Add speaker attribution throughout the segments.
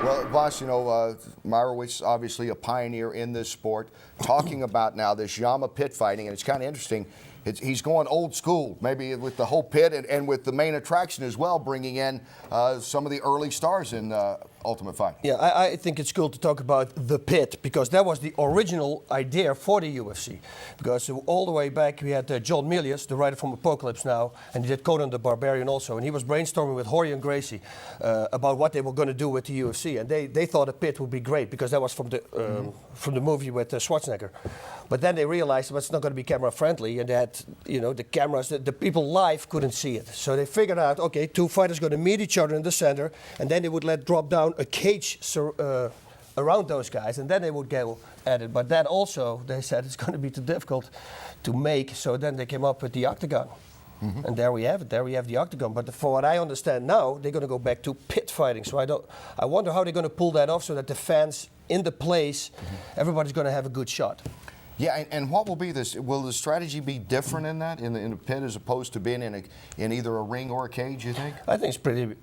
Speaker 1: Well, Boss, you know, Marowitz, obviously a pioneer in this sport, talking about now this Yama pit fighting, and it's kind of interesting. He's going old school, maybe with the whole pit and with the main attraction as well, bringing in some of the early stars in Ultimate Fighting.
Speaker 2: Yeah, I think it's cool to talk about the pit, because that was the original idea for the UFC. Because all the way back we had John Milius, the writer from Apocalypse Now, and he did Conan the Barbarian also, and he was brainstorming with Jorge and Gracie about what they were going to do with the UFC, and they thought a pit would be great, because that was from the movie with Schwarzenegger. But then they realized it's not going to be camera friendly, and that, you know, the cameras, the people live couldn't see it. So they figured out, okay, two fighters going to meet each other in the center, and then they would drop down a cage around those guys, and then they would go at it. But that also, they said, it's going to be too difficult to make, so then they came up with the octagon. And there we have it. There we have the octagon. But for what I understand now, they're going to go back to pit fighting. So I wonder how they're going to pull that off so that the fans in the place, everybody's going to have a good shot.
Speaker 1: Yeah, and what will be this? Will the strategy be different in that, in the pit, as opposed to being in either a ring or a cage, you think?
Speaker 2: I think it's pretty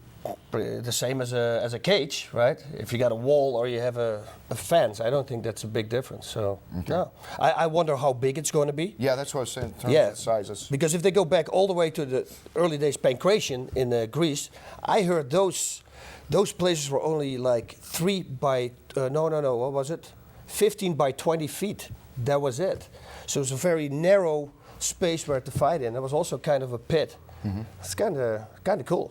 Speaker 2: the same as a cage, right? If you got a wall or you have a fence, I don't think that's a big difference. So, no. I wonder how big it's going to be.
Speaker 1: Yeah, that's what I was saying, in terms of the sizes.
Speaker 2: Because if they go back all the way to the early days Pancration in Greece, I heard those places were only like 15 by 20 feet. That was it. So it was a very narrow space where to fight in. There was also kind of a pit. It's kind of cool.